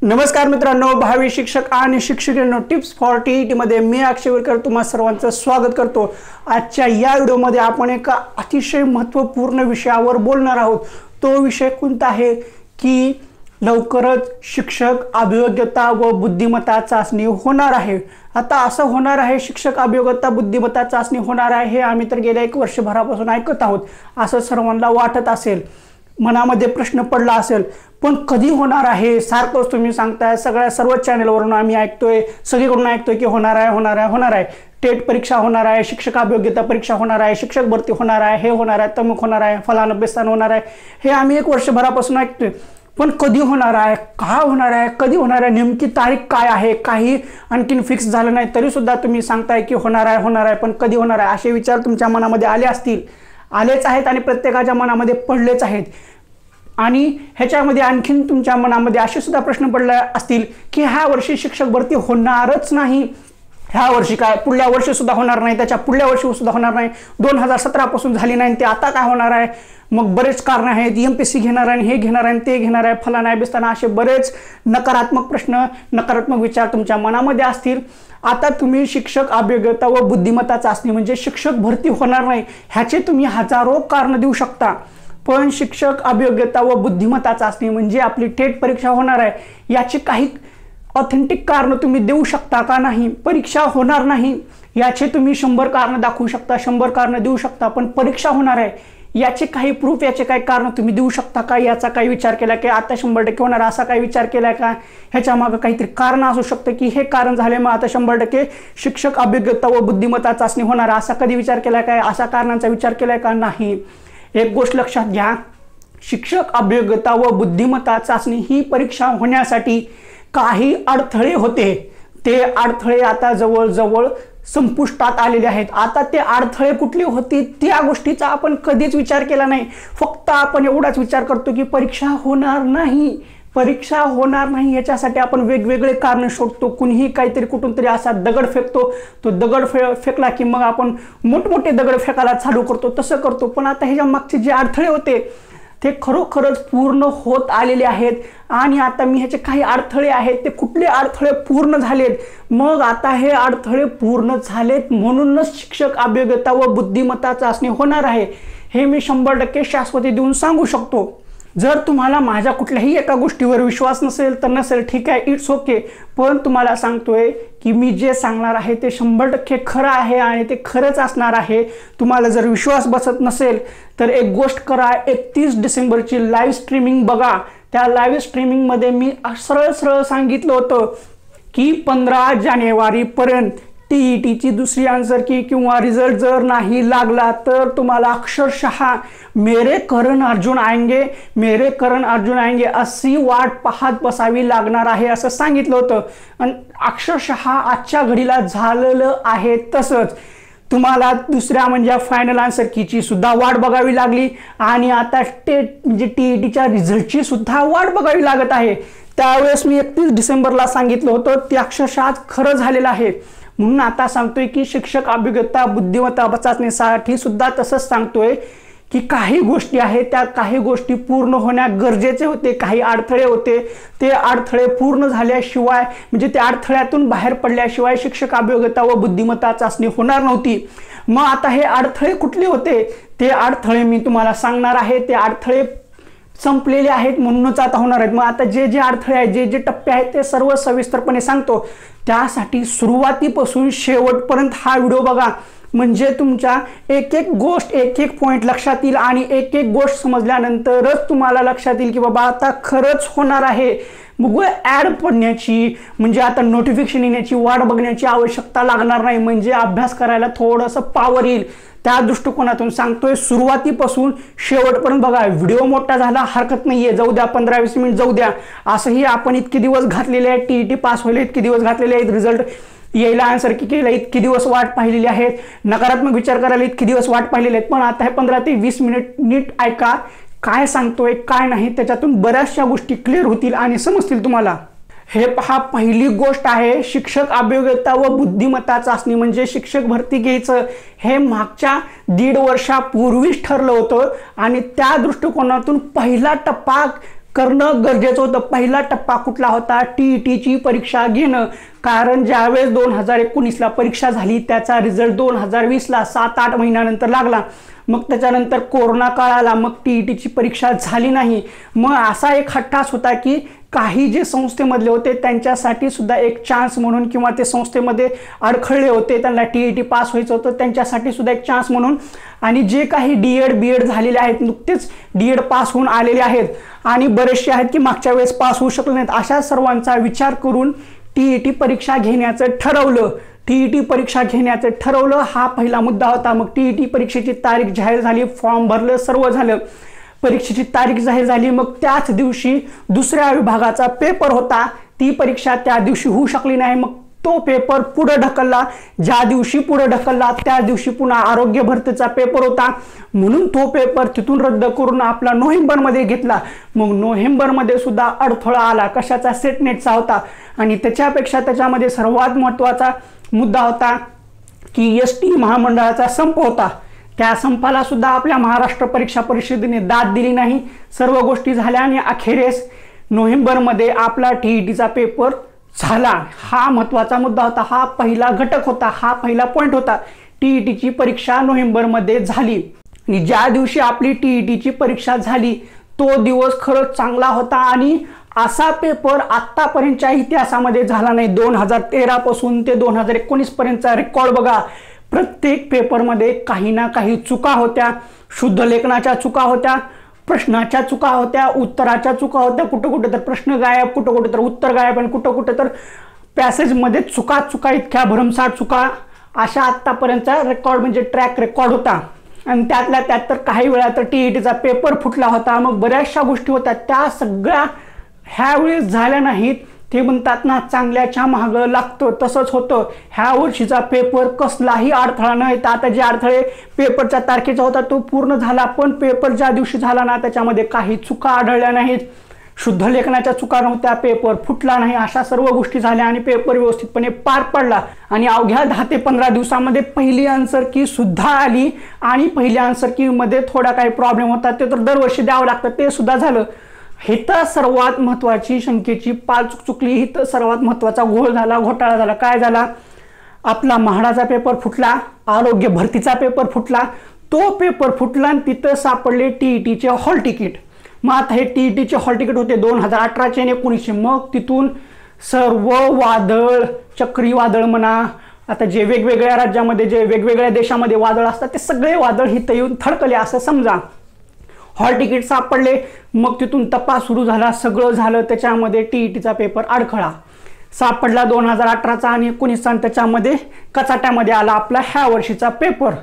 नमस्कार मित्रांनो, भावी शिक्षक आणि शिक्षिकेंनो, टिप्स फॉर टीईटी मध्ये मी अक्षय विरकर तुम्हा सर्वांचं स्वागत करतो। आजच्या या व्हिडिओमध्ये आपण एका अतिशय महत्त्वपूर्ण विषयावर बोलणार आहोत। तो विषय कोणता आहे की लवकरच शिक्षक अभियोग्यता व बुद्धिमत्ता चाचणी होणार आहे। आता असं होणार आहे, शिक्षक अभियोग्यता बुद्धिमत्ता चाचणी होणार आहे हे आम्ही तर गेल्या 1 वर्षभरापासून ऐकत आहोत। असं सर्वांना वाटत असेल, मनामध्ये प्रश्न पडला असेल, पण कधी होणार आहे सारखंच तुम्ही सांगताय। सर्व चॅनलवरून आम्ही ऐकतोय, सगळीकडून ऐकतोय की होणार आहे, टेट परीक्षा होणार आहे, शिक्षक अभियोग्यता परीक्षा होणार आहे, शिक्षक भरती होणार आहे, हे होणार आहे, तमुक होणार आहे, फलाना बेस्तान होणार आहे, हे आम्ही 1 वर्षभरापासून ऐकतोय। पण कधी होणार आहे, का होणार आहे, कधी होणार आहे, नेमकी तारीख काय आहे, काही आणखीन फिक्स झालं नाही तरी सुद्धा तुम्ही सांगताय की होणार आहे, पण कधी होणार आहे असे विचार तुमच्या मनामध्ये आले असतील, आलेच आहेत आणि प्रत्येकाच्या मनामध्ये पडलेच आहेत। आणि ह्याच्यामध्ये आणखीन तुमच्या मनामध्ये असे सुद्धा प्रश्न पडले असतील की ह्या वर्षी शिक्षक भरती होणारच नाही, ह्या वर्षी काय पुढल्या वर्षी सुद्धा होणार नाही, त्याच्या पुढल्या वर्षी सुद्धा होणार नाही, 2017 पासून झाली नाही ते आता काय होणार आहे। मग बरेच कारण आहेत, एमपीएससी घेणार आहे, हे घेणार आहे, ते घेणार आहे, फलाना आहे बेस्ताना, असे बरेच नकारात्मक प्रश्न, नकारात्मक विचार तुमच्या मनामध्ये असतील। आता तुम्ही शिक्षक अभियोग्यता व बुद्धिमत्ता चाचणी म्हणजे शिक्षक भरती होणार नाही ह्याचे तुम्ही हजारो कारण देऊ शकता, पण शिक्षक अभियोग्यता व बुद्धिमत्ता चाचणी म्हणजे आपली टेट परीक्षा होणार आहे याची काही ऑथेंटिक कारण तुम्ही देऊ शकता का नाही। परीक्षा होणार नाही याचे तुम्ही 100 कारण दाखवू शकता, 100 कारण देऊ शकता, पण परीक्षा होणार आहे याचे काही प्रूफ, याचे काही कारण तुम्ही देऊ शकता का, याचा काही विचार केला की आता 100% होणार असा काही विचार केलाय का, ह्याच्या मागे काहीतरी कारण असू शकतं की हे कारण झाले मग आता 100% शिक्षक अभियोग्यता व बुद्धिमत्ता चाचणी होणार असा कधी विचार केलाय काय, असा कारणांचा विचार केलाय का नाही। एक गोष्ट लक्षात घ्या, शिक्षक अभियोग्यता व बुद्धिमत्ता चाचणी ही परीक्षा होण्यासाठी काही अडथळे होते, ते अडथळे आता जवळजवळ संपुष्टात आलेले आहेत। आता ते अडथळे कुठले होते त्या गोष्टीचा आपण कधीच विचार केला नाही, फक्त आपण एवढाच विचार करतो की परीक्षा होणार नाही याच्यासाठी आपण वेगवेगळे कारण शोधतो। कुणीही काहीतरी कुठून तरी असा दगड फेकतो, तो दगड फेकला की मग आपण मोठमोठे दगड फेकायला चालू करतो, तसं करतो। पण आता ह्याच्या मागचे जे अडथळे होते ते खरोखरच पूर्ण होत आलेले आहेत आणि आता मी ह्याचे काही अडथळे आहेत ते कुठले अडथळे पूर्ण झालेत, मग आता हे अडथळे पूर्ण झालेत म्हणूनच शिक्षक अभियोग्यता व बुद्धिमत्ता चाचणी होणार आहे हे मी 100% शाश्वती देऊन सांगू शकतो। जर तुम्हाला माझ्या कुठल्याही एका गोष्टीवर विश्वास नसेल तर नसेल, ठीक आहे, इट्स ओके, पण तुम्हाला सांगतोय की मी जे सांगणार आहे ते 100% खरं आहे आणि ते खरंच असणार आहे। तुम्हाला जर विश्वास बसत नसेल तर एक गोष्ट करा, 31 डिसेंबरची लाईव्ह स्ट्रीमिंग बघा। त्या लाईव्ह स्ट्रीमिंगमध्ये मी सरळ सांगितलं होतं की 15 जानेवारीपर्यंत टीईटीची दुसरी आन्सर की किंवा रिझल्ट जर नाही लागला तर तुम्हाला अक्षरशः मेरे करण अर्जुन आएंगे अशी वाट पाहत बसावी लागणार आहे असं सांगितलं होतं आणि अक्षरशः आजच्या घडीला झालेलं आहे तसंच। तुम्हाला दुसऱ्या म्हणजे फायनल आन्सर कीची सुद्धा वाट बघावी लागली आणि आता टेट म्हणजे टीईटीच्या रिझल्टची सुद्धा वाट बघावी लागत आहे। त्यावेळेस मी 31 डिसेंबरला सांगितलं होतं ते अक्षरशः खरं झालेलं आहे, म्हणून आता सांगतोय की शिक्षक अभियोग्यता बुद्धिमत्ता चाचणीसाठी सुद्धा तसंच सांगतोय की काही गोष्टी आहेत त्या काही गोष्टी पूर्ण होण्या गरजेचे होते, काही अडथळे होते, ते अडथळे पूर्ण झाल्याशिवाय म्हणजे त्या अडथळ्यातून बाहेर पडल्याशिवाय शिक्षक अभियोग्यता व बुद्धिमत्ता चाचणी होणार नव्हती। मग आता हे अडथळे कुठले होते ते अडथळे मी तुम्हाला सांगणार आहे, ते अडथळे संपलेले आहेत म्हणूनच आता होणार आहेत। मग आता जे अडथळे आहेत, जे टप्पे आहेत ते सर्व सविस्तरपणे सांगतो, त्यासाठी सुरुवातीपासून शेवटपर्यंत हा व्हिडिओ बघा, म्हणजे तुमच्या एक गोष्ट एक पॉइंट लक्षात येईल आणि एक गोष्ट समजल्यानंतरच तुम्हाला लक्षात येईल की बाबा आता खरंच होणार आहे। मग ॲड पडण्याची म्हणजे आता नोटिफिकेशन येण्याची वाट बघण्याची आवश्यकता लागणार नाही, म्हणजे अभ्यास करायला थोडंसं पावर येईल। त्या दृष्टिकोनातून सांगतोय सुरुवातीपासून शेवटपर्यंत बघा। व्हिडिओ मोठा झाला हरकत नाहीये, जाऊ द्या, 15-20 मिनिट जाऊ द्या, असंही आपण इतके दिवस घातलेले आहेत, टीईटी पास व्हायला इतके दिवस घातलेले आहेत, रिझल्ट यायला आन्सर की केला इतके दिवस वाट पाहिलेली आहेत, नकारात्मक विचार करायला इतके दिवस वाट पाहिलेले आहेत, पण आता हे 15 ते 20 मिनिट नीट ऐका काय सांगतोय काय नाही, त्याच्यातून बऱ्याचशा गोष्टी क्लिअर होतील आणि समजतील तुम्हाला। हे पहा, पहिली गोष्ट आहे शिक्षक अभियोग्यता व बुद्धिमत्ता चाचणी म्हणजे शिक्षक भरती घ्यायचं हे मागच्या 1.5 वर्षापूर्वीच ठरलं होतं आणि त्या दृष्टिकोनातून पहिला टप्पा करणं गरजेचं होतं। पहिला टप्पा कुठला होता? TETची परीक्षा घेणं। कारण ज्यावेळेस 2019ला परीक्षा झाली त्याचा रिझल्ट 2020ला 7-8 महिन्यानंतर लागला। मग त्याच्यानंतर कोरोना काळ आला, मग TETची परीक्षा झाली नाही। मग असा एक हट्टास होता की काही जे संस्थेमधले होते त्यांच्यासाठी सुद्धा एक चान्स म्हणून, किंवा ते संस्थेमध्ये अडखळले होते त्यांना TET पास व्हायचं होतं त्यांच्यासाठी सुद्धा एक चान्स म्हणून, आणि जे काही D.Ed B.Ed झालेले आहेत, नुकतेच D.Ed पास होऊन आलेले आहेत आणि बरेचसे आहेत की मागच्या वेळेस पास होऊ शकले नाहीत, अशा सर्वांचा विचार करून TET परीक्षा घेण्याचं ठरवलं। TET परीक्षा घेण्याचं ठरवलं हा पहिला मुद्दा होता। मग TET परीक्षेची तारीख जाहीर झाली, फॉर्म भरलं, सर्व झालं, परीक्षेची तारीख जाहीर झाली। मग त्याच दिवशी दुसऱ्या विभागाचा पेपर होता, ती परीक्षा त्या दिवशी होऊ शकली नाही। मग तो पेपर पुढे ढकलला, ज्या दिवशी पुढे ढकलला त्या दिवशी पुन्हा आरोग्य भरतीचा पेपर होता, म्हणून तो पेपर तिथून रद्द करून आपला नोव्हेंबरमध्ये घेतला। मग नोव्हेंबरमध्ये सुद्धा अडथळा आला, कशाचा? सेटनेटचा होता। आणि त्याच्यापेक्षा त्याच्यामध्ये सर्वात महत्त्वाचा मुद्दा होता की ST महामंडळाचा संप होता। त्या संपाला सुद्धा आपल्या महाराष्ट्र परीक्षा परिषदेने दाद दिली नाही। सर्व गोष्टी झाल्या आणि अखेरेस नोव्हेंबरमध्ये आपला TETचा पेपर झाला। हा महत्त्वाचा मुद्दा होता, हा पहिला घटक होता, हा पहिला पॉइंट होता। TETची परीक्षा नोव्हेंबरमध्ये झाली आणि ज्या दिवशी आपली TETची परीक्षा झाली तो दिवस खरंच चांगला होता आणि असा पेपर आत्तापर्यंतच्या इतिहासामध्ये झाला नाही। 2013 पासून ते 2019 पर्यंतचा रेकॉर्ड बघा, प्रत्येक पेपरमध्ये काही ना काही चुका होत्या, शुद्ध लेखनाच्या चुका होत्या, प्रश्नाच्या चुका होत्या, उत्तराच्या चुका होत्या, कुठं कुठं तर प्रश्न गायब, कुठं कुठं तर उत्तर गायब, आणि कुठं कुठं तर पॅसेजमध्ये चुका इतक्या भरमसाठ चुका, अशा आत्तापर्यंतचा रेकॉर्ड म्हणजे ट्रॅक रेकॉर्ड होता। आणि त्यातल्या त्यात तर काही वेळा तर TETचा पेपर फुटला होता। मग बऱ्याचशा गोष्टी होत्या, त्या सगळ्या ह्या वेळेस झाल्या नाहीत। ते म्हणतात ना, चांगल्याच्या मागं लागतं, तसंच होतं। ह्या वर्षीचा पेपर कसलाही अडथळा न येता, आता जे अडथळे पेपरच्या तारखेचा होता तो पूर्ण झाला, पण पेपर ज्या दिवशी झाला ना त्याच्यामध्ये काही चुका आढळल्या नाहीत, शुद्ध लेखनाच्या चुका नव्हत्या, पेपर फुटला नाही, अशा सर्व गोष्टी झाल्या आणि पेपर व्यवस्थितपणे पार पडला। आणि अवघ्या 10 ते 15 दिवसामध्ये पहिली आन्सर की सुद्धा आली, आणि पहिल्या आन्सर की मध्ये थोडा काही प्रॉब्लेम होता ते तर दरवर्षी द्यावं लागतं, ते सुद्धा झालं। हिथं सर्वात महत्त्वाची शंकेची पाल चुकली, हिथं सर्वात महत्त्वाचा घोळ झाला, घोटाळा झाला। काय झाला? आपला म्हाडाचा पेपर फुटला, आरोग्य भरतीचा पेपर फुटला, तो पेपर फुटला आणि तिथं सापडले TETचे हॉल तिकीट। मग आता हे TETचे हॉल तिकीट होते 2018चे आणि 1900। मग तिथून सर्व वादळ, चक्रीवादळ म्हणा, आता जे वेगवेगळ्या राज्यामध्ये जे वेगवेगळ्या देशामध्ये वादळ असतात ते सगळे वादळ हिथं येऊन थडकले असं समजा। हॉल तिकीट सापडले, मग तिथून तपास सुरू झाला, सगळं झालं, त्याच्यामध्ये TETचा पेपर अडखळा सापडला 2018चा आणि 19चा, आणि त्याच्यामध्ये कचाट्यामध्ये आला आपला ह्या वर्षीचा पेपर।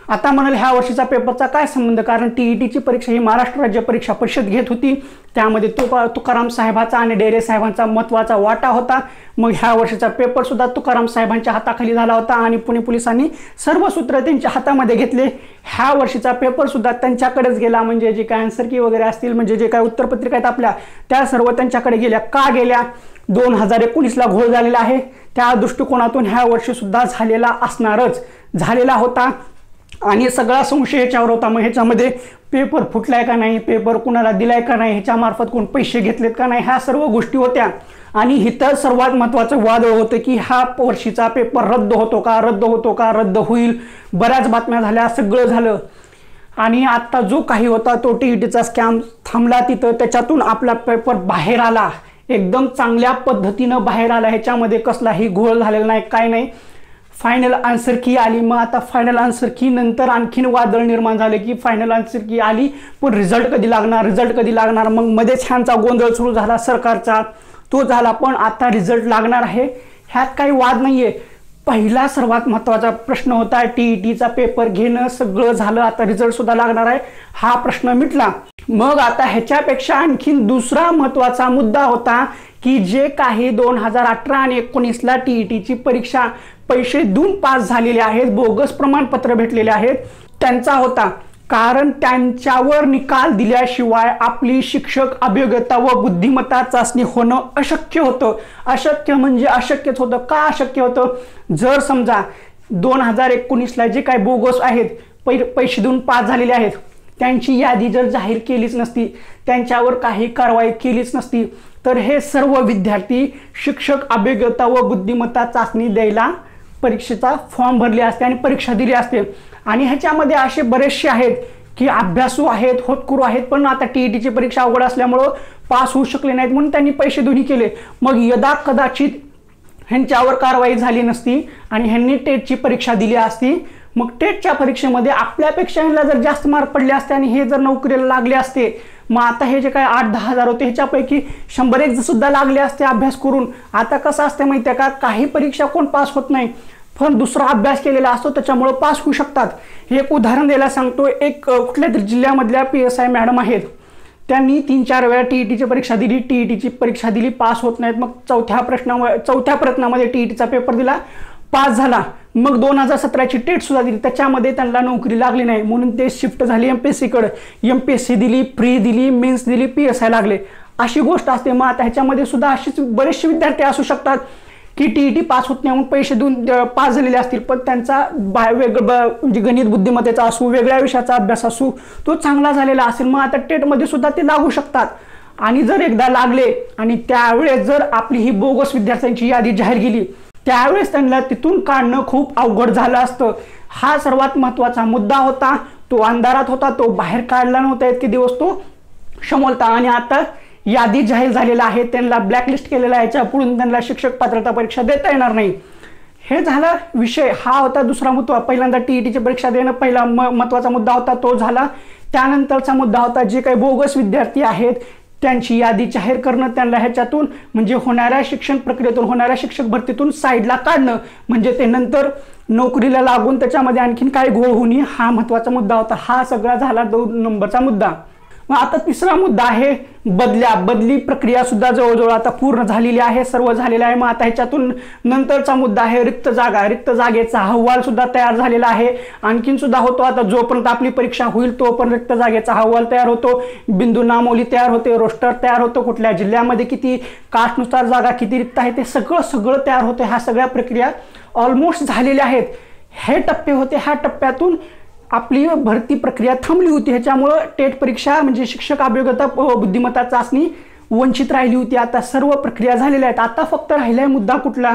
आता म्हणाल ह्या वर्षीचा पेपरचा काय संबंध? कारण TETची परीक्षा ही महाराष्ट्र राज्य परीक्षा परिषद घेत होती, त्यामध्ये तुकाराम साहेबांचा आणि डेरे साहेबांचा महत्त्वाचा वाटा होता। मग ह्या वर्षीचा पेपर सुद्धा तुकाराम साहेबांच्या हाताखाली झाला होता आणि पुणे पोलिसांनी सर्व सूत्र त्यांच्या हातामध्ये घेतले। ह्या वर्षीचा पेपर सुद्धा त्यांच्याकडेच गेला, म्हणजे जे काय आन्सर की वगैरे असतील, म्हणजे जे काय उत्तरपत्रिका आहेत आपल्या, त्या सर्व त्यांच्याकडे गेल्या। का गेल्या? 2019ला घोळ झालेला आहे, त्या दृष्टिकोनातून ह्या वर्षी सुद्धा झालेला असणारच, झालेला होता आणि सगळा संशय ह्याच्यावर होता। मग ह्याच्यामध्ये पेपर फुटलाय का नाही, पेपर कुणाला दिलाय का नाही, ह्याच्यामार्फत कोण पैसे घेतलेत का नाही, ह्या सर्व गोष्टी होत्या। आणि इथं सर्वात महत्त्वाचं वादळ होतं की ह्या वर्षीचा पेपर रद्द होतो का, रद्द होतो का, रद्द होईल, बऱ्याच बातम्या झाल्या, सगळं झालं। आणि आता जो काही होता तो TETचा स्कॅम थांबला तिथं, त्याच्यातून आपला पेपर बाहेर आला, एकदम चांगल्या पद्धतीनं बाहेर आला, ह्याच्यामध्ये कसलाही घोळ झालेला नाही, काय नाही। फायनल आन्सर की आली। मग आता फायनल आन्सर की नंतर आणखीन वादळ निर्माण झाले की फायनल आन्सर की आली, पण रिझल्ट कधी लागणार, रिझल्ट कधी लागणार, मग मध्येच ह्यांचा गोंधळ सुरू झाला सरकारचा, तो झाला, पण आता रिझल्ट लागणार आहे, ह्यात काही वाद नाहीये। पहिला सर्वात महत्त्वाचा प्रश्न होता TETचा पेपर घेणं, सगळं झालं, आता रिझल्ट सुद्धा लागणार आहे, हा प्रश्न मिटला। मग आता ह्याच्यापेक्षा आणखीन दुसरा महत्त्वाचा मुद्दा होता की जे काही 2018 आणि 19ला TETची परीक्षा पैसे देऊन पास झालेले आहेत, बोगस प्रमाणपत्र भेटलेले आहेत, त्यांचा होता। कारण त्यांच्यावर निकाल दिल्याशिवाय आपली शिक्षक अभियोग्यता व बुद्धिमत्ता चाचणी होणं अशक्य होतं। अशक्य म्हणजे अशक्यच होतं। का अशक्य होतं? जर समजा 2019ला जे काही बोगस आहेत, पैसे देऊन पास झालेले आहेत, त्यांची यादी जर जाहीर केलीच नसती, त्यांच्यावर काही कारवाई केलीच नसती, तर हे सर्व विद्यार्थी शिक्षक अभिज्ञता व बुद्धिमत्ता चाचणी द्यायला परीक्षेचा फॉर्म भरले असते आणि परीक्षा दिली असते। आणि ह्याच्यामध्ये असे बरेचसे आहेत की अभ्यासू आहेत, होतकरू आहेत, पण आता टीईटीची परीक्षा अवघड असल्यामुळं पास होऊ शकले नाहीत म्हणून त्यांनी पैसे दोन्ही केले। मग यदा कदाचित ह्यांच्यावर कारवाई झाली नसती आणि ह्यांनी टेटची परीक्षा दिली असती, मग टेटच्या परीक्षेमध्ये आपल्यापेक्षा ह्यांना जर जास्त मार्क पडले असते आणि हे जर नोकरीला लागले असते, मग आता हे जे काय 8-10 हजार होते ह्याच्यापैकी 100-1 सुद्धा लागले असते अभ्यास करून। आता कसं असते माहिती आहे का, काही परीक्षा कोण पास होत नाही, पण दुसरा अभ्यास केलेला असतो त्याच्यामुळे पास होऊ शकतात। एक उदाहरण द्यायला सांगतो, एक कुठल्या तरी जिल्ह्यामधल्या PSI मॅडम आहेत, त्यांनी 3-4 वेळा टीईटीची परीक्षा दिली, टीईटीची परीक्षा दिली, पास होत नाहीत। मग चौथ्या प्रयत्नामध्ये टीईटीचा पेपर दिला, पास झाला। मग 2017ची टेट सुद्धा दिली, त्याच्यामध्ये त्यांना नोकरी लागली नाही म्हणून ते शिफ्ट झाले MPSCकडे। MPSC दिली, प्री दिली, मेन्स दिली, PSI लागले, अशी गोष्ट असते। मग आता ह्याच्यामध्ये सुद्धा अशीच बरेचसे विद्यार्थी असू शकतात की टीईटी पास होत नाही म्हणून पैसे देऊन पास झालेले असतील, पण त्यांचा म्हणजे गणित बुद्धिमत्तेचा असू, वेगळ्या विषयाचा अभ्यास असू, तो चांगला झालेला असेल, मग आता टेटमध्ये सुद्धा ते लागू शकतात। आणि जर एकदा लागले आणि त्यावेळेस जर आपली ही बोगस विद्यार्थ्यांची यादी जाहीर केली, त्यावेळेस त्यांना तिथून काढणं खूप अवघड झालं असतं। हा सर्वात महत्त्वाचा मुद्दा होता, तो अंधारात होता, तो बाहेर काढला नव्हता, इतके दिवस तो शमोलता। आणि आता यादी जाहीर झालेला आहे, त्यांना ब्लॅकलिस्ट केलेला आहे, याच्या पुढून त्यांना शिक्षक पात्रता परीक्षा देता येणार नाही। हे झाला विषय, हा होता दुसरा मुद्दा। पहिल्यांदा टीईटीची परीक्षा देणं पहिला महत्त्वाचा मुद्दा होता, तो झाला। त्यानंतरचा मुद्दा होता जे काही बोगस विद्यार्थी आहेत त्यांची यादी जाहीर करणं, त्यांना ह्याच्यातून म्हणजे होणाऱ्या शिक्षण प्रक्रियेतून, होणाऱ्या शिक्षक भरतीतून साईडला काढणं, म्हणजे ते नंतर नोकरीला लागून त्याच्यामध्ये आणखीन काय घोळ होणे, हा महत्त्वाचा मुद्दा होता। हा सगळा झाला 2 नंबरचा मुद्दा। मग आता तिसरा मुद्दा आहे बदली प्रक्रिया सुद्धा जवळजवळ आता पूर्ण झालेली आहे, सर्व झालेलं आहे। मग आता ह्याच्यातून नंतरचा मुद्दा आहे रिक्त जागा। रिक्त जागेचा अहवाल सुद्धा तयार झालेला आहे, आणखीन सुद्धा होतो। आता जोपर्यंत आपली परीक्षा होईल तोपर्यंत रिक्त जागेचा अहवाल तयार होतो, बिंदू नामोली तयार होते, रोस्टर तयार होतो, कुठल्या जिल्ह्यामध्ये किती, कास्टनुसार जागा किती रिक्त आहे ते सगळं तयार होतं। ह्या सगळ्या प्रक्रिया ऑलमोस्ट झालेल्या आहेत। हे टप्पे होते, ह्या टप्प्यातून आपली भरती प्रक्रिया थांबली होती, ह्याच्यामुळं टेट परीक्षा म्हणजे शिक्षक अभिज्ञता बुद्धिमत्ता चाचणी वंचित राहिली होती। आता सर्व प्रक्रिया झालेल्या आहेत। आता फक्त राहिलाय मुद्दा कुठला,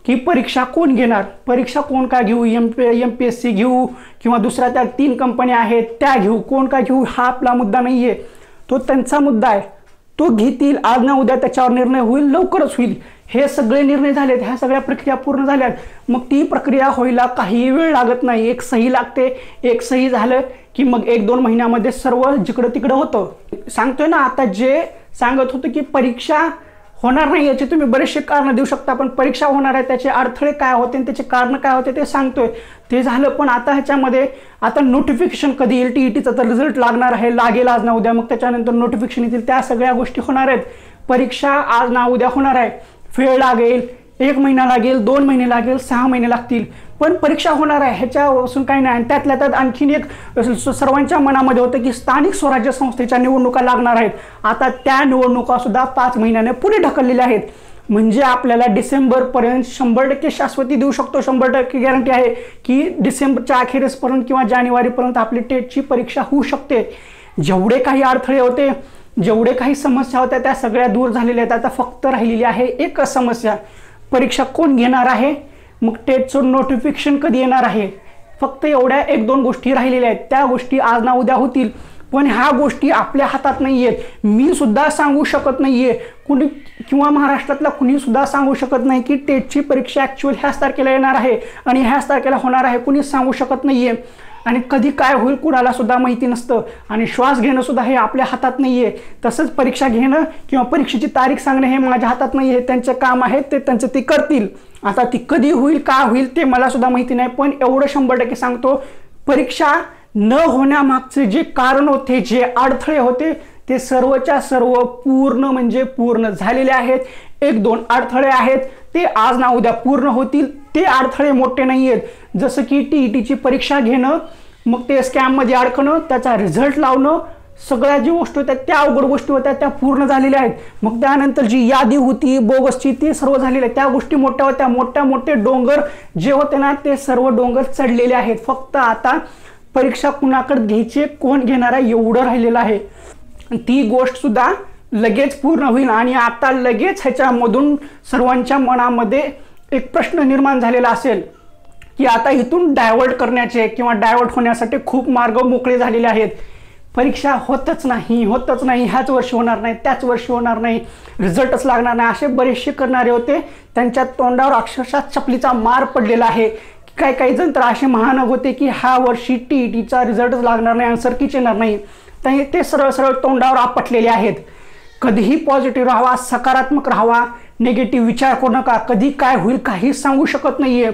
की परीक्षा कोण घेणार, परीक्षा कोण का घेऊ, MPSC घेऊ किंवा दुसऱ्या त्या 3 कंपन्या आहेत त्या घेऊ, कोण का घेऊ, हा आपला मुद्दा नाही आहे, तो त्यांचा मुद्दा आहे। तो घेतील, आज ना उद्या त्याच्यावर निर्णय होईल, लवकरच होईल। हे सगळे निर्णय झालेत, ह्या सगळ्या प्रक्रिया पूर्ण झाल्यात। मग ती प्रक्रिया व्हायला काही वेळ लागत नाही, एक सही लागते, एक सही झालं की मग 1-2 महिन्यामध्ये सर्व जिकडं तिकडं होतं। सांगतोय ना, आता जे सांगत होतं की परीक्षा होणार नाही याचे तुम्ही बरेचसे कारण देऊ शकता, पण परीक्षा होणार आहे त्याचे अडथळे काय होते आणि त्याचे कारण काय होते ते सांगतोय, ते झालं। पण आता ह्याच्यामध्ये आता नोटिफिकेशन कधी येईल, टीईटीचा तर रिझल्ट लागणार आहे, लागेल आज ना उद्या, मग त्याच्यानंतर नोटिफिकेशन येतील, त्या सगळ्या गोष्टी होणार आहेत। परीक्षा आज ना उद्या होणार आहे, वेळ लागेल, 1 महिना लागेल, 2 महिने लागेल, 6 महिने लागतील, पण परीक्षा होणार आहे, ह्याच्यापासून काही नाही। आणि त्यातल्या त्यात आणखीन एक सर्वांच्या मनामध्ये होतं की स्थानिक स्वराज्य संस्थेच्या निवडणुका लागणार आहेत। आता त्या निवडणुका सुद्धा 5 महिन्याने पुढे ढकललेल्या आहेत, म्हणजे आपल्याला डिसेंबरपर्यंत 100% शाश्वती देऊ शकतो, 100% गॅरंटी आहे की डिसेंबरच्या अखेरीसपर्यंत किंवा जानेवारीपर्यंत आपली टेटची परीक्षा होऊ शकते। जेवढे काही अडथळे होते, जेवढे काही समस्या होत्या त्या सगळ्या दूर झालेल्या आहेत। आता फक्त राहिलेली आहे एकच समस्या, परीक्षा कोण घेणार आहे, मग टेटचं नोटिफिकेशन कधी येणार आहे। फक्त एवढ्या 1-2 गोष्टी राहिलेल्या आहेत, त्या गोष्टी आज ना उद्या होतील, पण ह्या गोष्टी आपल्या हातात नाही आहेत। मी सुद्धा सांगू शकत नाहीये, कुणी किंवा महाराष्ट्रातला कुणी सुद्धा सांगू शकत नाही की टेटची परीक्षा ॲक्च्युअल ह्याच तारखेला येणार आहे आणि ह्याच तारखेला होणार आहे, कुणीच सांगू शकत नाहीये। आणि कधी काय होईल कुणाला सुद्धा माहिती नसतं, आणि श्वास घेणं सुद्धा हे आपल्या हातात नाहीये। तसंच परीक्षा घेणं किंवा परीक्षेची तारीख सांगणं हे माझ्या हातात नाहीये, त्यांचे काम आहे, ते त्यांचं ते करतील। आता ती कधी होईल, का होईल ते मला सुद्धा माहिती नाही, पण एवढं 100% सांगतो, परीक्षा न होण्यामागचे जे कारण होते, जे अडथळे होते, ते सर्वच्या सर्व पूर्ण म्हणजे पूर्ण झालेले आहेत। 1-2 अडथळे आहेत, ते आज ना उद्या पूर्ण होतील। ते अडथळे मोठे नाही आहेत, जसं की टीईटीची परीक्षा घेणं, मग ते स्कॅममध्ये अडकणं, त्याचा रिझल्ट लावणं, सगळ्या जी गोष्टी होत्या त्या अवघड गोष्टी होत्या त्या पूर्ण झालेल्या आहेत। मग त्यानंतर जी यादी होती बोगसची ती सर्व झालेली आहे, त्या गोष्टी मोठ्या होत्या, मोठे डोंगर जे होते ना ते सर्व डोंगर चढलेले आहेत। फक्त आता परीक्षा कुणाकडे घ्यायची, कोण घेणार आहे एवढं राहिलेलं आहे. ती गोष्ट सुद्धा लगेच पूर्ण होईल. आणि आता लगेच ह्याच्यामधून सर्वांच्या मनामध्ये एक प्रश्न निर्माण झालेला असेल की आता इथून डायव्हर्ट करण्याचे किंवा डायव्हर्ट होण्यासाठी खूप मार्ग मोकळे झालेले आहेत. परीक्षा होतच नाही, ह्याच वर्षी होणार नाही, त्याच वर्षी होणार नाही, रिझल्टच लागणार नाही, असे बरेचसे करणारे होते. त्यांच्या तोंडावर अक्षरशः चपलीचा मार पडलेला आहे. काही जण तर असे महानग होते की ह्या वर्षी TETचा रिझल्टच लागणार नाही, आन्सर कीच येणार नाही. ते सरळ तोंडावर आपटलेले आहेत. कधीही पॉझिटिव्ह राहावा, सकारात्मक राहावा, निगेटिव्ह विचार करू नका. कधी काय होईल काही सांगू शकत नाहीये.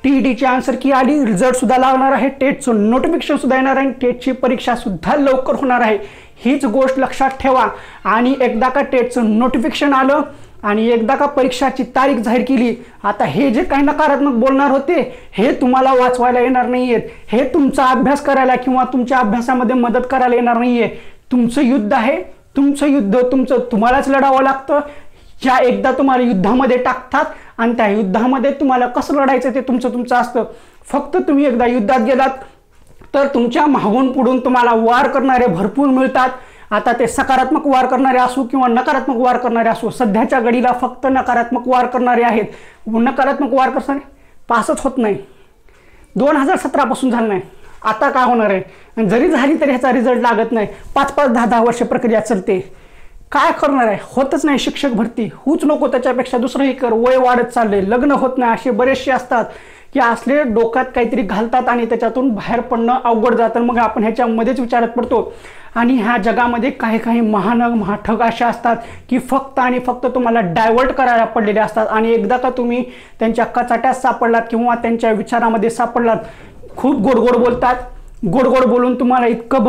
TETची आन्सर की आली, रिझल्ट सुद्धा लागणार आहे, टेटचं नोटिफिकेशन सुद्धा येणार आहे, टेटची परीक्षा सुद्धा लवकर होणार आहे. हीच गोष्ट लक्षात ठेवा. आणि एकदा का टेटचं नोटिफिकेशन आलं आणि एकदा का परीक्षाची तारीख जाहीर केली, आता हे जे काही नकारात्मक बोलणार होते हे तुम्हाला वाचवायला येणार नाहीयेत. हे तुमचा अभ्यास करायला किंवा तुमच्या अभ्यासामध्ये मदत करायला येणार नाहीये. तुमचं युद्ध आहे, तुमचं युद्ध तुम्हालाच लढावं लागतं. ज्या एकदा तुम्हाला युद्धामध्ये टाकतात आणि त्या युद्धामध्ये तुम्हाला कसं लढायचं ते तुमचं असतं. फक्त तुम्ही एकदा युद्धात गेलात तर तुमच्या मागून पुढून तुम्हाला वार करणारे भरपूर मिळतात. आता ते सकारात्मक वार करणारे असो किंवा नकारात्मक वार करणारे असो, सध्याच्या घडीला फक्त नकारात्मक वार करणारे आहेत. नकारात्मक वार करणारे पासच होत नाही. 2017 पासून झालं नाही, आता काय होणार आहे? जरी झाली तरी ह्याचा रिझल्ट लागत नाही. 5-5, 10-10 वर्ष प्रक्रिया चालते. काय करणार आहे? होतच नाही शिक्षक भरती, होऊच नको, त्याच्यापेक्षा दुसरंही कर, वय वाढत चालले, लग्न होत नाही, असे बरेचसे असतात की असले डोक्यात काहीतरी घालतात आणि त्याच्यातून बाहेर पडणं अवघड जातं. मग आपण ह्याच्यामध्येच विचारत पडतो. आणि ह्या जगामध्ये काही महाठग अशा असतात की फक्त आणि फक्त तुम्हाला डायव्हर्ट करायला पडलेले असतात. आणि एकदा का तुम्ही त्यांच्या कचाट्यात सापडलात किंवा त्यांच्या विचारामध्ये सापडलात, खूप गोड बोलतात, गोड बोलून तुम्हाला इतकं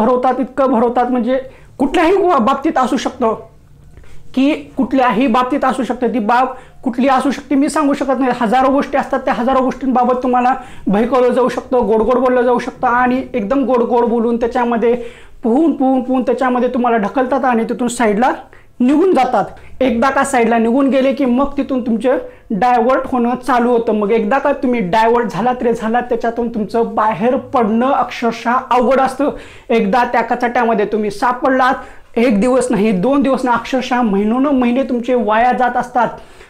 भरवतात म्हणजे कुठल्याही बाबतीत असू शकतं की कुठल्याही बाबतीत असू शकते. ती बाब कुठली असू शकते मी सांगू शकत नाही. हजारो गोष्टी असतात, त्या हजारो गोष्टींबाबत तुम्हाला भयकवलं जाऊ शकतं, गोड बोललं जाऊ शकतं आणि एकदम गोड बोलून त्याच्यामध्ये पुहून त्याच्यामध्ये तुम्हाला ढकलतात आणि तिथून साईडला निघून जातात. एकदा का साईडला निघून गेले की मग तिथून तुमचं डायव्हर्ट होणं चालू होतं. मग एकदा का तुम्ही डायव्हर्ट झालात त्याच्यातून तुमचं बाहेर पडणं अक्षरशः अवघड असतं. एकदा त्या कचाट्यामध्ये तुम्ही सापडलात, 1 दिवस नाही, 2 दिवस नाही, अक्षरशः महिने तुमचे वाया जात असतात.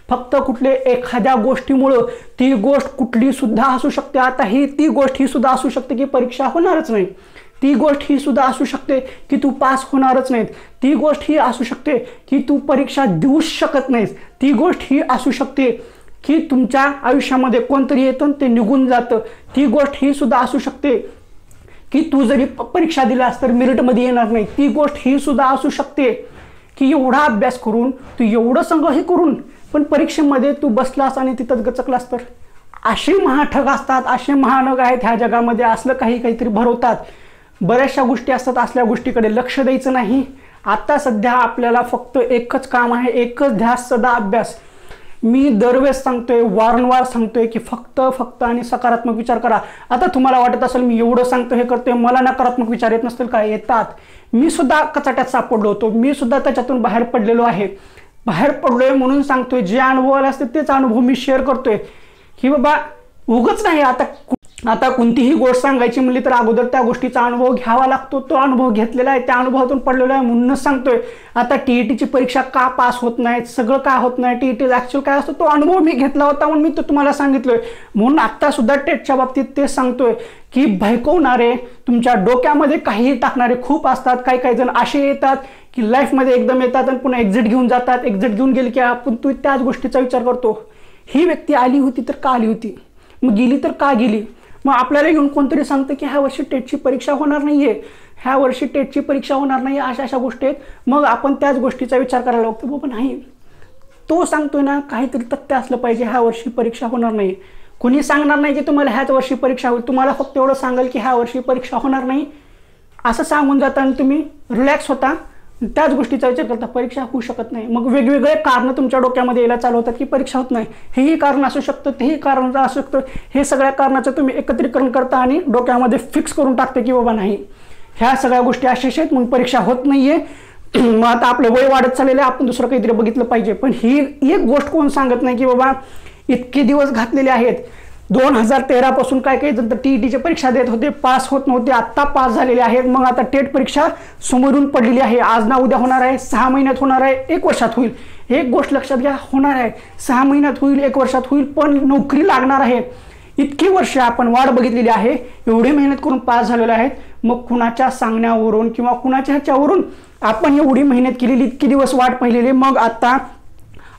फक्त कुठले एखाद्या गोष्टीमुळं. ती गोष्ट कुठली सुद्धा असू शकते. आता ती गोष्ट ही सुद्धा असू शकते की परीक्षा होणारच नाही. ती गोष्ट ही सुद्धा असू शकते की तू पास होणारच नाहीत. ती गोष्ट ही असू शकते की तू परीक्षा देऊच शकत नाहीस. ती गोष्ट ही असू शकते की तुमच्या आयुष्यामध्ये कोणतरी येतं ते निघून जातं. ती गोष्ट ही सुद्धा असू शकते की तू जरी परीक्षा दिलास तर मेरिटमध्ये येणार नाही. ती गोष्ट ही सुद्धा असू शकते की एवढा अभ्यास करून तू एवढं संघर्ष करून पण परीक्षेमध्ये तू बसलास आणि तिथंच गचकलास तर. असे महाठग असतात, असे महानग आहेत ह्या जगामध्ये. असलं काहीतरी भरवतात. बऱ्याचशा गोष्टी असतात, असल्या गोष्टीकडे लक्ष द्यायचं नाही. आता सध्या आपल्याला फक्त एकच काम आहे, एकच ध्यास, सदा अभ्यास. मी दरवेळेस सांगतोय, वारंवार सांगतोय की फक्त आणि सकारात्मक विचार करा. आता तुम्हाला वाटत असेल मी एवढं सांगतो, हे करतोय, मला नकारात्मक विचार येत नसतील का? येतात. मी सुद्धा कचाट्यात सापडलो होतो, मी सुद्धा त्याच्यातून बाहेर पडलेलो आहे. बाहेर पडलोय म्हणून सांगतोय. जे अनुभव आले असते तेच अनुभव मी शेअर करतोय की बाबा उगच नाही. आता कोणतीही गोष्ट सांगायची म्हणली तर अगोदर त्या गोष्टीचा अनुभव घ्यावा लागतो. तो अनुभव घेतलेला आहे, त्या अनुभवातून पडलेला आहे म्हणूनच सांगतोय. आता TETची परीक्षा का पास होत नाही, सगळं का होत नाही, TET ॲक्च्युअल काय असतो तो अनुभव मी घेतला होता म्हणून मी तो तुम्हाला सांगितलोय. म्हणून आत्ता सुद्धा टेटच्या बाबतीत ते सांगतोय की भयकवणारे, तुमच्या डोक्यामध्ये काहीही टाकणारे खूप असतात. काही जण असे येतात की लाईफमध्ये एकदम येतात आणि पुन्हा एक्झिट घेऊन जातात. एक्झिट घेऊन गेले की आपण तू त्याच गोष्टीचा विचार करतो. ही व्यक्ती आली होती तर का आली होती, मग गेली तर का गेली. मग आपल्याला येऊन कोणतरी सांगतं की ह्या वर्षी टेटची परीक्षा होणार नाहीये, ह्या वर्षी टेटची परीक्षा होणार नाही, अशा गोष्टी आहेत. मग आपण त्याच गोष्टीचा विचार करायला लागतो. बाबा नाही, तो सांगतोय ना काहीतरी तथ्य असलं पाहिजे, ह्या वर्षी परीक्षा होणार नाही. कोणी सांगणार नाही की तुम्हाला ह्याच वर्षी परीक्षा होईल. तुम्हाला फक्त एवढं सांगाल की ह्या वर्षी परीक्षा होणार नाही असं सांगून जाता आणि तुम्ही रिलॅक्स होता, त्याच गोष्टीचा विचार करता परीक्षा होऊ शकत नाही. मग वेगवेगळे कारण तुमच्या डोक्यामध्ये यायला चालू होतात की परीक्षा होत नाही. हेही कारण असू शकतं, तेही कारण असू शकतं. हे सगळ्या कारणाचं तुम्ही एकत्रीकरण करता आणि डोक्यामध्ये फिक्स करून टाकते की बाबा नाही, ह्या सगळ्या गोष्टी अशाच आहेत मग परीक्षा होत नाहीये. मग आता आपलं वय वाढत चाललेलं आहे, आपण दुसरं काहीतरी बघितलं पाहिजे. पण ही एक गोष्ट कोण सांगत नाही की बाबा इतके दिवस घातलेले आहेत, 2013 पासून काय काही जण टीईटीची परीक्षा देत होते, पास होत नव्हते, आत्ता पास झालेले आहेत. मग आता टेट परीक्षा समोरून पडलेली आहे. आज ना उद्या होणार आहे, 6 महिन्यात होणार आहे, 1 वर्षात होईल. एक गोष्ट लक्षात घ्या, होणार आहे 6 महिन्यात होईल, 1 वर्षात होईल, पण नोकरी लागणार आहे. इतकी वर्ष आपण वाट बघितलेली आहे, एवढी मेहनत करून पास झालेले आहेत. मग कुणाच्या सांगण्यावरून किंवा कुणाच्या ह्याच्यावरून आपण एवढी मेहनत केलेली, इतकी दिवस वाट पाहिलेली, मग आता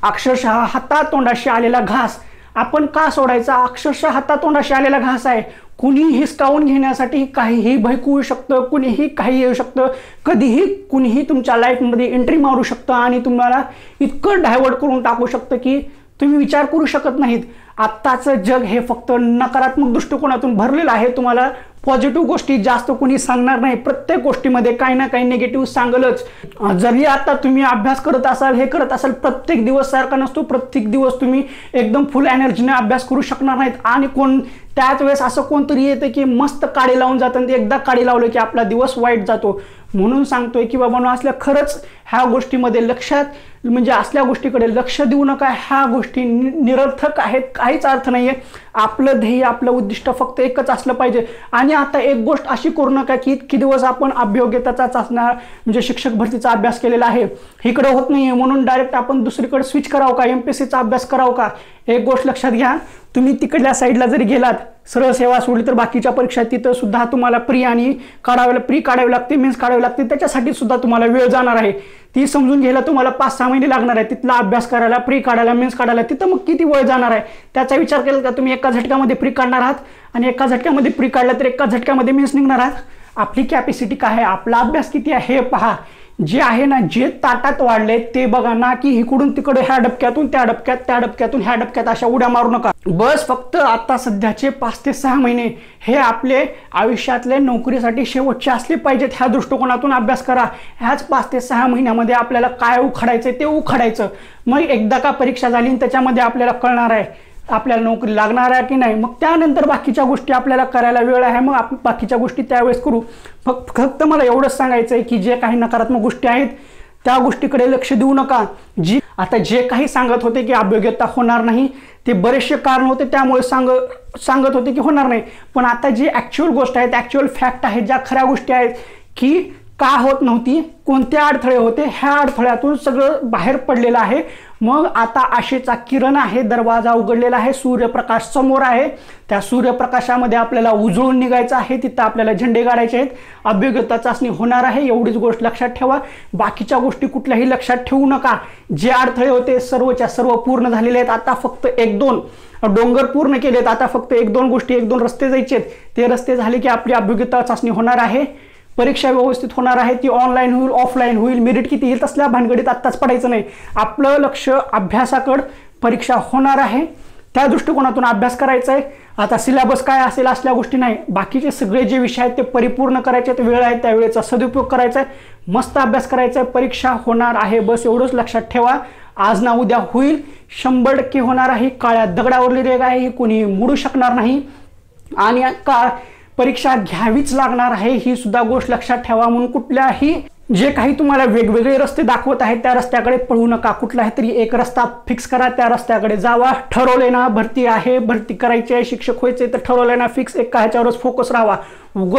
अक्षरशः हातातोंडाशी आलेला घास आपण का सोडायचा? अक्षरशः हातातोंडाशी आलेला घास आहे. कुणी हिसकावून घेण्यासाठी काहीही भयकू येऊ शकतं, कुणीही काही येऊ शकतं, कधीही कुणीही तुमच्या लाईफमध्ये एंट्री मारू शकतं आणि तुम्हाला इतकं डायव्हर्ट करून टाकू शकतं की तुम्ही विचार करू शकत नाहीत. आत्ताचं जग हे फक्त नकारात्मक दृष्टिकोनातून भरलेलं आहे. तुम्हाला पॉझिटिव्ह गोष्टी जास्त कोणी सांगणार नाही. प्रत्येक गोष्टीमध्ये काही ना काही निगेटिव्ह सांगलच. जरी आता तुम्ही अभ्यास करत असाल, हे करत असाल, प्रत्येक दिवस सारखा नसतो. प्रत्येक दिवस तुम्ही एकदम फुल एनर्जीने अभ्यास करू शकणार नाहीत. आणि त्याच वेळेस असं कोणतरी येतं की मस्त काडी लावून जातं आणि ते एकदा काडी लावलं की आपला दिवस वाईट जातो. म्हणून सांगतोय की बाबा असल्या खरंच ह्या गोष्टीमध्ये लक्षात म्हणजे असल्या गोष्टीकडे लक्ष देऊ नका. ह्या गोष्टी निरर्थक आहेत, काहीच अर्थ नाहीये. आपलं ध्येय, आपलं उद्दिष्ट फक्त एकच असलं पाहिजे. आणि आता एक गोष्ट अशी करू नका की इतकी दिवस आपण अभियोग्यताचा चाचण्या म्हणजे शिक्षक भरतीचा अभ्यास केलेला आहे, इकडे होत नाहीये म्हणून डायरेक्ट आपण दुसरीकडे स्विच करावं का, MPSCचा अभ्यास करावं का? एक गोष्ट लक्षात घ्या, तुम्ही तिकडल्या साईडला जरी गेलात, सरळ सेवा सोडली तर बाकीच्या परीक्षा तिथं सुद्धा तुम्हाला प्री काढावी लागते, मेन्स काढावी लागते. त्याच्यासाठी सुद्धा तुम्हाला वेळ जाणार आहे. ती समजून घ्यायला तुम्हाला 5-6 महिने लागणार आहे. तिथला अभ्यास करायला, प्री काढायला, मेन्स काढायला तिथं मग किती वेळ जाणार आहे? त्याचा विचार केला का तुम्ही एका झटक्यामध्ये प्री काढणार आहात आणि एका झटक्यामध्ये प्री काढला तर एका झटक्यामध्ये मेन्स निघणार आहात? आपली कॅपॅसिटी काय आहे, आपला अभ्यास किती आहे हे पहा. जे आहे ना, जे ताटात वाढले ते बघा ना, की इकडून तिकडे ह्या डबक्यातून त्या डबक्यात, त्या डबक्यातून ह्या डबक्यात अशा उड्या मारू नका. बस फक्त आता सध्याचे 5 ते 6 महिने हे आपले आयुष्यातले नोकरीसाठी शेवटचे असले पाहिजेत. ह्या दृष्टिकोनातून अभ्यास करा. ह्याच 5 ते 6 महिन्यामध्ये आपल्याला काय उखडायचं ते उखडायचं. मग एकदा का परीक्षा झाली त्याच्यामध्ये आपल्याला कळणार आहे आपल्याला नोकरी लागणार आहे की नाही. मग त्यानंतर बाकीच्या गोष्टी आपल्याला करायला वेळ आहे, मग आपण बाकीच्या गोष्टी त्यावेळेस करू. फक्त मला एवढंच सांगायचं आहे की जे काही नकारात्मक गोष्टी आहेत त्या गोष्टीकडे लक्ष देऊ नका. आता जे काही सांगत होते की अभियोग्यता होणार नाही, ते बरेचसे कारण होते त्यामुळे सांगत होते की होणार नाही. पण आता जी ॲक्च्युअल गोष्ट आहेत, ॲक्च्युअल फॅक्ट आहेत, ज्या खऱ्या गोष्टी आहेत की का होत नव्हती, कोणते अडथळे होते, ह्या अडथळ्यातून सगळं बाहेर पडलेलं आहे. मग आता आशेचा किरण आहे, दरवाजा उघडलेला आहे, सूर्यप्रकाश समोर आहे. त्या सूर्यप्रकाशामध्ये आपल्याला उजळून निघायचं आहे, तिथं आपल्याला झेंडे गाडायचे आहेत. अभियोग्यता चाचणी होणार आहे, एवढीच गोष्ट लक्षात ठेवा. बाकीच्या गोष्टी कुठल्याही लक्षात ठेवू नका. जे अडथळे होते सर्वच्या सर्व पूर्ण झालेले आहेत. आता फक्त 1-2 डोंगर पूर्ण केलेत. आता फक्त 1-2 गोष्टी, 1-2 रस्ते जायचे आहेत. ते रस्ते झाले की आपली अभियोग्यता चाचणी होणार आहे. परीक्षा व्यवस्थित होणार आहे, ती ऑनलाईन होईल, ऑफलाईन होईल. मेरिट किती येईल तसल्या भानगडीत आत्ताच पडायचं नाही. आपलं लक्ष अभ्यासाकडं, परीक्षा होणार आहे त्या दृष्टिकोनातून अभ्यास करायचा आहे. आता सिलेबस काय असेल असल्या गोष्टी नाही, बाकीचे सगळे जे विषय आहेत ते परिपूर्ण करायचे आहेत. वेळ आहे त्या वेळेचा सदुपयोग करायचा आहे, मस्त अभ्यास करायचा आहे. परीक्षा होणार आहे, बस एवढंच लक्षात ठेवा. आज ना उद्या होईल, 100% होणार आहे. काळ्या दगडावरली रेघ आहे, ही कोणी मोडू शकणार नाही. आणि परीक्षा घ्यावीच लागणार आहे, ही सुद्धा गोष्ट लक्षात ठेवा. म्हणून कुठल्याही जे काही तुम्हाला वेगवेगळे रस्ते दाखवत आहेत त्या रस्त्याकडे पळू नका. कुठलाही तरी एक रस्ता फिक्स करा, त्या रस्त्याकडे जावा. ठरवले ना भरती आहे, भरती करायची आहे, शिक्षक व्हायचे तर ठरवले ना फिक्स एका ह्याच्यावरच फोकस राहावा.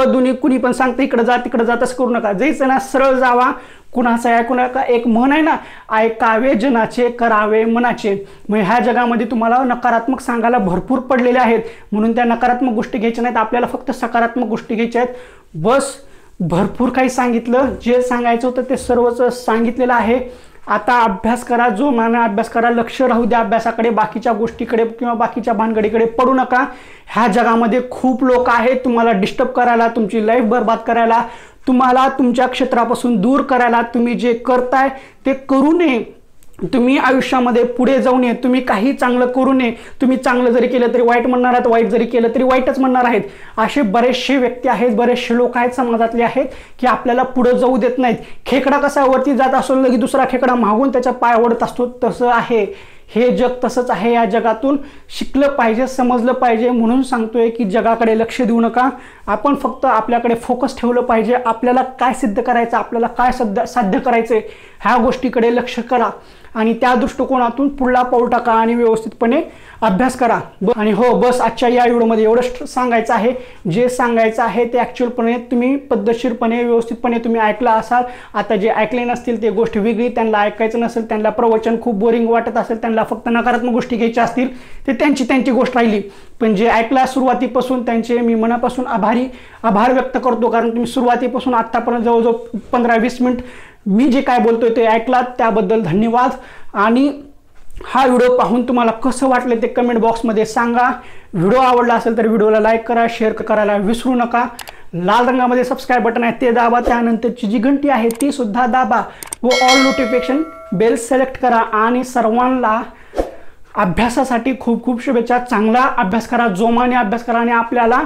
दोन्ही कुणी पण सांगते इकडे जा तिकडे जा तसं करू नका. जायचं ना सरळ जावा. कुणाचं ऐकू नका. एक म्हण आहे ना, ऐकावे जनाचे करावे मनाचे. मग ह्या जगामध्ये तुम्हाला नकारात्मक सांगायला भरपूर पडलेले आहेत, म्हणून त्या नकारात्मक गोष्टी घ्यायच्या नाहीत. आपल्याला फक्त सकारात्मक गोष्टी घ्यायच्या आहेत. बस भरपूर काही सांगितलं, जे सांगायचं होतं ते सर्वच सांगितलेलं आहे. आता अभ्यास करा, जो माना अभ्यास करा, लक्ष राहू द्या अभ्यासाकडे. बाकीच्या गोष्टीकडे किंवा बाकीच्या भानगडीकडे पडू नका. ह्या जगामध्ये खूप लोक आहेत तुम्हाला डिस्टर्ब करायला, तुमची लाईफ बर्बाद करायला, तुम्हाला तुमच्या क्षेत्रापासून दूर करायला. तुम्ही जे करताय ते करू नये. तुम्ही आयुष्यामध्ये पुढे जाऊ नये. तुम्ही काही चांगलं करू नये. तुम्ही चांगलं जरी केलं तरी वाईट म्हणणार आहात, वाईट जरी केलं तरी वाईटच म्हणणार आहेत. असे बरेचसे व्यक्ती आहेत, बरेचसे लोक आहेत समाजातले आहेत की आपल्याला पुढे जाऊ देत नाहीत. खेकडा कसा वरती जात असो की दुसरा खेकडा मागून त्याच्या पाय ओढत असतो, तसं आहे हे जग, तसंच आहे. या जगातून शिकलं पाहिजे, समजलं पाहिजे. म्हणून सांगतोय की जगाकडे लक्ष देऊ नका. आपण फक्त आपल्याकडे फोकस ठेवलं पाहिजे. आपल्याला काय सिद्ध करायचं, आपल्याला काय साध्य करायचंय ह्या गोष्टीकडे लक्ष करा आणि त्या दृष्टिकोनातून पुढला पाऊल टाका आणि व्यवस्थितपणे अभ्यास करा। आणि हो बस आजच्या या व्हिडिओमध्ये एवढंच सांगायचं आहे। जे सांगायचं आहे ते ॲक्च्युअलपणे तुम्ही पद्धतशीरपणे व्यवस्थितपणे तुम्ही ऐकला असाल। आता जे ऐकले नसतील ते गोष्ट वेगळी, त्यांना ऐकायचं नसेल, त्यांना प्रवचन खूप बोरिंग वाटत असेल, त्यांना फक्त नकारात्मक गोष्टी घ्यायच्या असतील ते त्यांची गोष्ट राहिली। पण जे ऐकला सुरुवातीपासून त्यांचे मी मनापासून आभार व्यक्त करतो, कारण तुम्ही सुरुवातीपासून आत्तापर्यंत जवळजवळ 15-20 मिनिट मी जे काय बोलतोय ते ऐकलात त्याबद्दल धन्यवाद। आणि हा व्हिडिओ पाहून तुम्हाला कसं वाटलं ते कमेंट बॉक्समध्ये सांगा। व्हिडिओ आवडला असेल तर व्हिडिओला लाईक करा, शेअर करायला विसरू नका। लाल रंगामध्ये सबस्क्राईब बटन आहे ते दाबा, त्यानंतरची जी घंटी आहे ती सुद्धा दाबा व ऑल नोटिफिकेशन बेल सिलेक्ट करा। आणि सर्वांना अभ्यासासाठी खूप खूप शुभेच्छा। चांगला अभ्यास करा, जोमाने अभ्यास करा आणि आपल्याला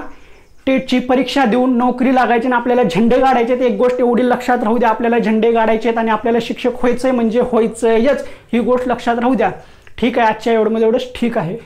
टेटची परीक्षा देऊन नोकरी लागायची आणि आपल्याला झेंडे काढायचे। एक गोष्ट एवढी लक्षात राहू द्या, आपल्याला झेंडे काढायचे आणि आपल्याला शिक्षक व्हायचंय म्हणजे व्हायचंयच, ही गोष्ट लक्षात राहू द्या। ठीक आहे, आजच्या व्हिडिओमध्ये एवढंच। ठीक आहे।